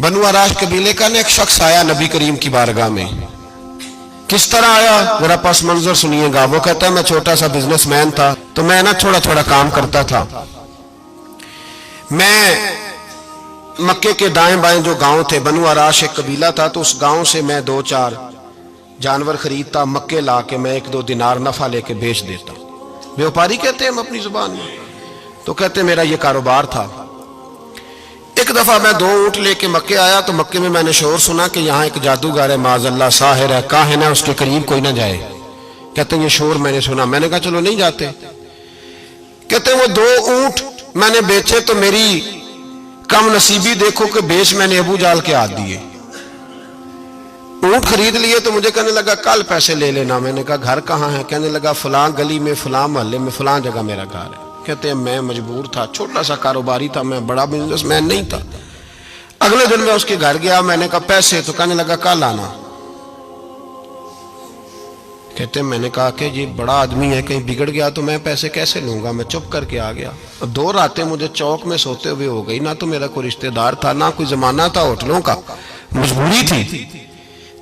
बनु आराश कबीले का एक शख्स आया नबी करीम की बारगाह में। किस तरह आया जरा पस मंजर सुनिएगा। वो कहता है मैं छोटा सा बिजनेसमैन था, तो मैं ना थोड़ा थोड़ा काम करता था। मैं मक्के के दाएं बाएं जो गांव थे, बनु आराश एक कबीला था, तो उस गांव से मैं 2-4 जानवर खरीदता, मक्के ला के मैं 1-2 दिनार नफा लेके बेच देता। व्यापारी कहते हैं हम अपनी जुबान में। तो कहते मेरा ये कारोबार था। एक दफा मैं 2 ऊंट लेके मक्के आया, तो मक्के में मैंने शोर सुना कि यहाँ एक जादूगर है, माज़अल्लाह साहिर है, काहिन है, उसके करीब कोई ना जाए। कहते ये शोर मैंने सुना। मैंने कहा चलो नहीं जाते। कहते वो 2 ऊंट मैंने बेचे तो मेरी कम नसीबी देखो कि बेच मैंने अबू जाल के हाथ दिए। ऊंट खरीद लिए तो मुझे कहने लगा कल पैसे ले लेना। मैंने कहा घर कहाँ है? कहने लगा फलां गली में, फलां मोहल्ले में, फलां जगह मेरा घर है। कहते हैं मैं मजबूर था, छोटा सा कारोबारी था, मैं बड़ा बिजनेसमैन नहीं था। अगले दिन मैं उसके घर गया, मैंने कहा पैसे? तो कहने लगा कल आना। कहते मैंने कहा कि ये बड़ा आदमी है, कहीं बिगड़ गया तो मैं पैसे कैसे लूंगा। मैं चुप करके आ गया। 2 रातें मुझे चौक में सोते हुए हो गई। ना तो मेरा कोई रिश्तेदार था, ना कोई जमाना था होटलों का, मजबूरी थी।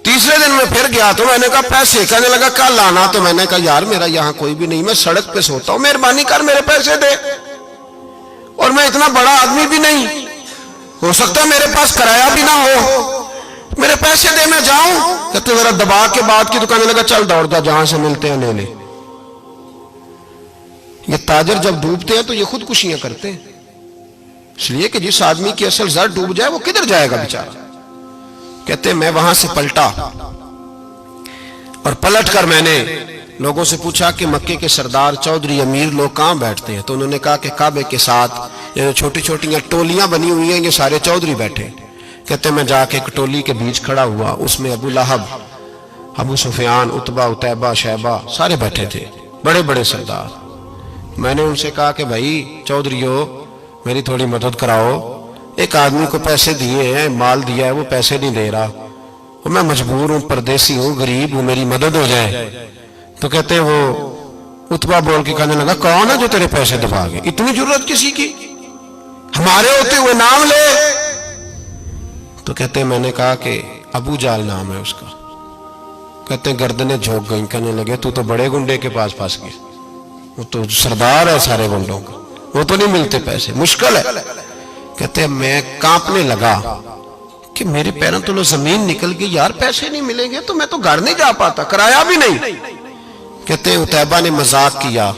तीसरे दिन मैं फिर गया तो मैंने कहा पैसे? कहने लगा कल आना। तो मैंने कहा यार मेरा यहाँ कोई भी नहीं, मैं सड़क पे सोता हूँ, मेहरबानी कर मेरे पैसे दे। और मैं इतना बड़ा आदमी भी नहीं, हो सकता है मेरे पास किराया भी ना हो, मेरे पैसे दे मैं जाऊं। कहते जरा दबा के बात की। तो कहने लगा चल दौड़ जा, जहां से मिलते हैं ले ले। ये ताजर जब डूबते हैं तो ये खुदकुशियां करते हैं, इसलिए कि जिस आदमी की असल जड़ डूब जाए वो किधर जाएगा बेचारा। कहते मैं वहां से पलटा और पलट कर मैंने लोगों से पूछा कि मक्के के सरदार, चौधरी, अमीर लोग कहां बैठते हैं? तो उन्होंने कहा कि काबे के साथ ये छोटी छोटी टोलियां बनी हुई हैं, ये सारे चौधरी बैठे। कहते मैं जाके एक टोली के बीच खड़ा हुआ, उसमें अबू लहब, अबू सुफियान, उतबा, उतैबा, शैबा सारे बैठे थे, बड़े बड़े सरदार। मैंने उनसे कहा कि भाई चौधरीओ मेरी थोड़ी मदद कराओ, एक आदमी को पैसे दिए हैं, माल दिया है, वो पैसे नहीं दे रहा, और मैं मजबूर हूँ, परदेसी हूँ, गरीब हूँ, मेरी मदद हो जाए। तो कहते वो उतबा बोल के कहने लगा कौन है जो तेरे पैसे दबा गए? इतनी जरूरत किसी की? हमारे होते हुए नाम ले। तो कहते मैंने कहा कि अबू जाल नाम है उसका। कहते गर्दनें झोंक गई। कहने लगे तू तो बड़े गुंडे के पास फंस गया, वो तो सरदार है सारे गुंडों का, वो तो नहीं मिलते पैसे, मुश्किल है। कहते मैं कांपने लगा कि मेरे पैरों तो जमीन निकल गई, यार पैसे नहीं मिलेंगे तो मैं तो घर नहीं जा पाता, किराया भी नहीं। कहते उतैबा ने मजाक किया,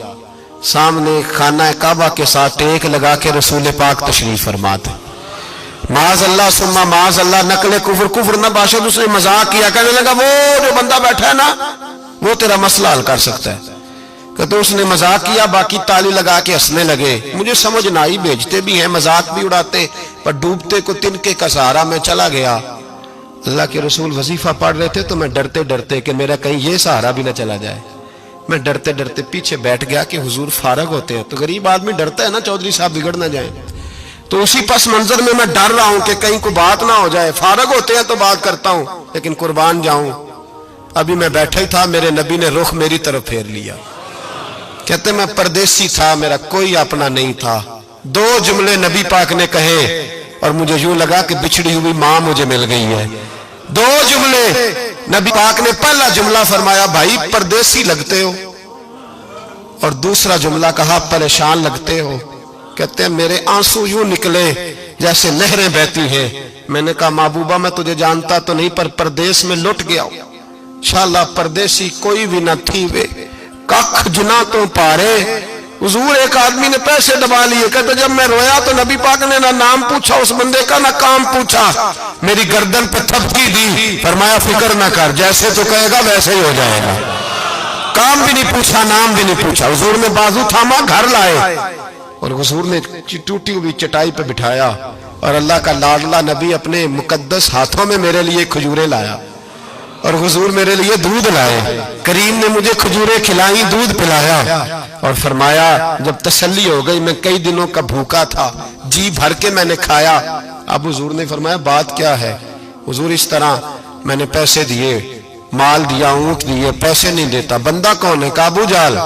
सामने खाना काबा के साथ टेक लगा के रसूल पाक तशरीफ फरमाते, माज अल्लाह सुम्मा माज अल्लाह, नकले कुफर, कुफर न बाशद। उसने मजाक किया, कहने लगा वो जो बंदा बैठा है ना वो तेरा मसला हल कर सकता है। कहते उसने मजाक किया, बाकी ताली लगा के हंसने लगे। मुझे समझ ना आई, भेजते भी हैं, मजाक भी उड़ाते, पर डूबते को तिनके का सहारा मैं चला गया। अल्लाह के रसूल वजीफा पढ़ रहे थे तो मैं डरते डरते कि मेरा कहीं ये सहारा भी ना चला जाए, मैं डरते डरते पीछे बैठ गया कि हुजूर फारग होते हैं। तो गरीब आदमी डरता है ना चौधरी साहब बिगड़ ना जाए। तो उसी पस मंजर में मैं डर रहा हूं कि कहीं को बात ना हो जाए, फारग होते हैं तो बात करता हूं, लेकिन कुर्बान जाऊं। अभी मैं बैठा ही था, मेरे नबी ने रुख मेरी तरफ फेर लिया। कहते मैं परदेसी था, मेरा कोई अपना नहीं था। 2 जुमले नबी पाक ने कहे और मुझे यूं लगा कि बिछड़ी हुई मां मुझे मिल गई है। 2 जुमले नबी पाक ने, पहला जुमला फरमाया भाई परदेसी लगते हो, और दूसरा जुमला कहा परेशान लगते हो। कहते हैं मेरे आंसू यूं निकले जैसे नहरें बहती हैं। मैंने कहा महबूबा मैं तुझे जानता तो नहीं, पर परदेश में लुट गया हूं। शाला परदेसी कोई भी न थी वे, कख जुना तो पारे। हुजूर एक आदमी ने पैसे दबा लिए। कहते जब मैं रोया तो नबी पाक ने ना नाम पूछा उस बंदे का, ना काम पूछा, मेरी गर्दन पे थपकी दी, फरमाया फिक्र ना कर, जैसे तो कहेगा वैसे ही हो जाएगा। काम भी नहीं पूछा, नाम भी नहीं पूछा। हुजूर ने बाजू थामा, घर लाए, और हुजूर ने टूटी हुई चटाई पे बिठाया, और अल्लाह का लाडला नबी अपने मुकद्दस हाथों में मेरे लिए खजूरें लाया, और हुजूर मेरे लिए दूध लाए। करीम ने मुझे खजूरें खिलाई, दूध पिलाया, और फरमाया जब तसल्ली हो गई, मैं कई दिनों का भूखा था, जी भर के मैंने खाया। अब हुजूर ने फरमाया बात क्या है? हुजूर इस तरह मैंने पैसे दिए, माल दिया, ऊंट दिए, पैसे नहीं देता। बंदा कौन है? अबू जाल।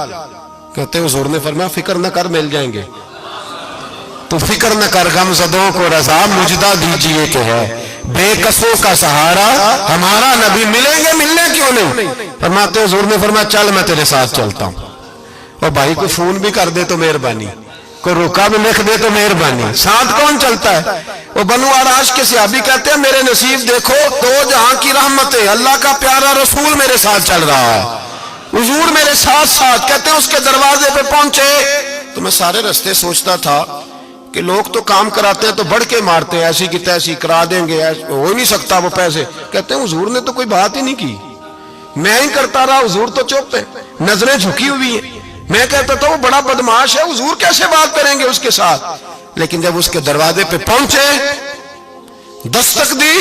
कहते हुजूर ने फरमाया फिक्र न कर, मिल जाएंगे। तो फिक्र न कर, गमज़दों को रज़ा मुजदा दीजिए कि है, بے کسوں کا سہارا ہمارا نبی، ملیں گے ملنے کیوں نہیں؟ فرماتے حضور نے فرمایا چل میں تیرے ساتھ چلتا ہوں، اور بھائی کو فون بھی کر دے تو مہربانی، کوئی روکا بھی لکھ دے تو مہربانی، ساتھ کون چلتا ہے؟ وہ بنو آراش کے صحابی کہتے ہیں میرے نصیب دیکھو، دو جہاں کی رحمتیں، اللہ کا پیارا رسول میرے ساتھ چل رہا ہے، حضور میرے ساتھ ساتھ۔ کہتے ہیں اس کے دروازے پہ پہنچے تو میں سارے رستے سوچتا تھا کہ لوگ تو کام کراتے ہیں تو بڑھ کے مارتے ہیں، ایسی کی تیسی کرا دیں گے، ہو ہی نہیں سکتا وہ پیسے۔ کہتے ہیں حضور نے تو کوئی بات ہی نہیں کی، میں ہی کرتا رہا، حضور تو چپ ہے، نظریں جھکی ہوئی ہیں۔ میں کہتا تھا وہ بڑا بدماش ہے، حضور کیسے بات کریں گے اس کے ساتھ؟ لیکن جب اس کے دروازے پہ پہنچے، دستک دی،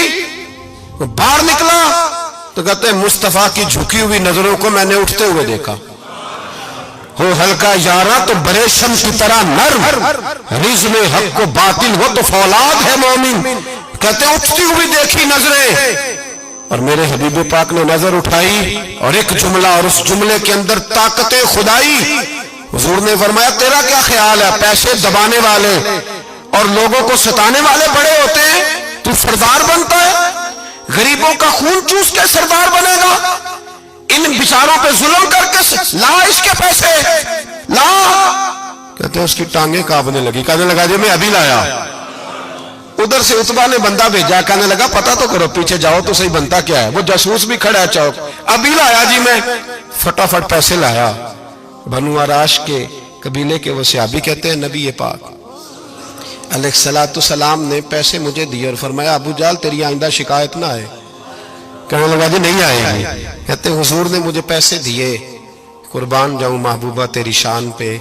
وہ باہر نکلا تو کہتے ہیں مصطفیٰ کی جھکی ہوئی نظروں کو میں نے اٹھتے ہوئے دیکھا۔ ہو ہلکا یارا تو بریشم کی طرح نرم، رزم حق کو باطل ہو تو فولاد ہے مومن۔ کہتے ہیں اٹھتی ہوئی دیکھی نظریں، اور میرے حبیب پاک نے نظر اٹھائی اور ایک جملہ، اور اس جملے کے اندر طاقت خدائی۔ حضور نے فرمایا تیرا کیا خیال ہے؟ پیسے دبانے والے اور لوگوں کو ستانے والے بڑے ہوتے ہیں، تو سردار بنتا ہے؟ غریبوں کا خون چوس کے سردار بنے گا؟ ان بیچاروں پہ ظلم کر کے لا اس کے پیسے لا۔ کہتے ہیں اس کی ٹانگیں کانپنے لگی، کہنے لگا جی میں ابھی لایا۔ ادھر سے عتبہ نے بندہ بھیجا، کہنے لگا پتہ تو کرو، پیچھے جاؤ تو صحیح بنتا کیا ہے۔ وہ جاسوس بھی کھڑا ہے چوک، ابھی لایا جی میں، فٹافٹ پیسے لایا۔ بنو آراش کے قبیلے کے وہ صحابی کہتے ہیں نبی پاک علیہ السلام نے پیسے مجھے دیے اور فرمایا ابو جال تیری آئندہ شکایت نہ آئے۔ کہنے لگا جی نہیں آئے گی۔ کہتے ہیں حضور نے مجھے پیسے دیے، قربان جاؤں محبوبہ تیری شان پہ،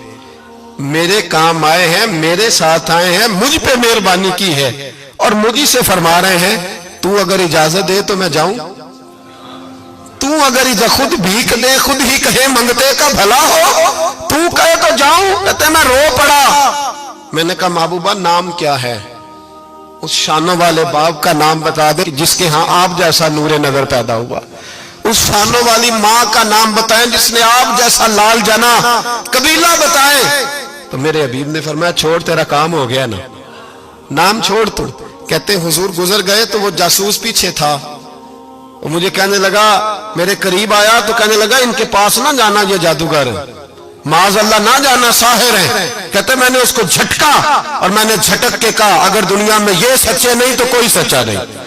میرے کام آئے ہیں، میرے ساتھ آئے ہیں، مجھ پہ مہربانی کی ہے، اور مجھے سے فرما رہے ہیں تو اگر اجازت دے تو میں جاؤں، تو اگر خود بھیک دے، خود ہی کہے منگتے کا بھلا ہو، تو کہے تو جاؤں۔ کہتے ہیں میں رو پڑا۔ میں نے کہا محبوبہ نام کیا ہے؟ اس شانوں والے باپ کا نام بتا دے جس کے ہاں آپ جیسا نور نظر پیدا ہوا، اس شانوں والی ماں کا نام بتائیں جس نے آپ جیسا لال جنا، قبیلہ بتائیں۔ تو میرے حبیب نے فرمایا چھوڑ تیرا کام ہو گیا نا، نام چھوڑ تو۔ کہتے حضور گزر گئے تو وہ جاسوس پیچھے تھا، وہ مجھے کہنے لگا، میرے قریب آیا تو کہنے لگا ان کے پاس نہ جانا، یہ جادوگر معاذ اللہ نہ جانا، ساحر ہیں۔ کہتے میں نے اس کو جھٹکا اور میں نے جھٹک کے کہا اگر دنیا میں یہ سچے نہیں تو کوئی سچا نہیں،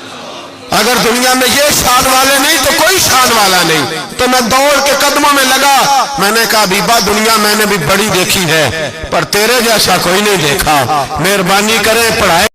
اگر دنیا میں یہ شان والے نہیں تو کوئی شان والا نہیں۔ تو میں دوڑ کے قدموں میں لگا، میں نے کہا حبیبہ دنیا میں نے بھی بڑی دیکھی ہے پر تیرے جیسا کوئی نہیں دیکھا، مہربانی کریں پڑھائے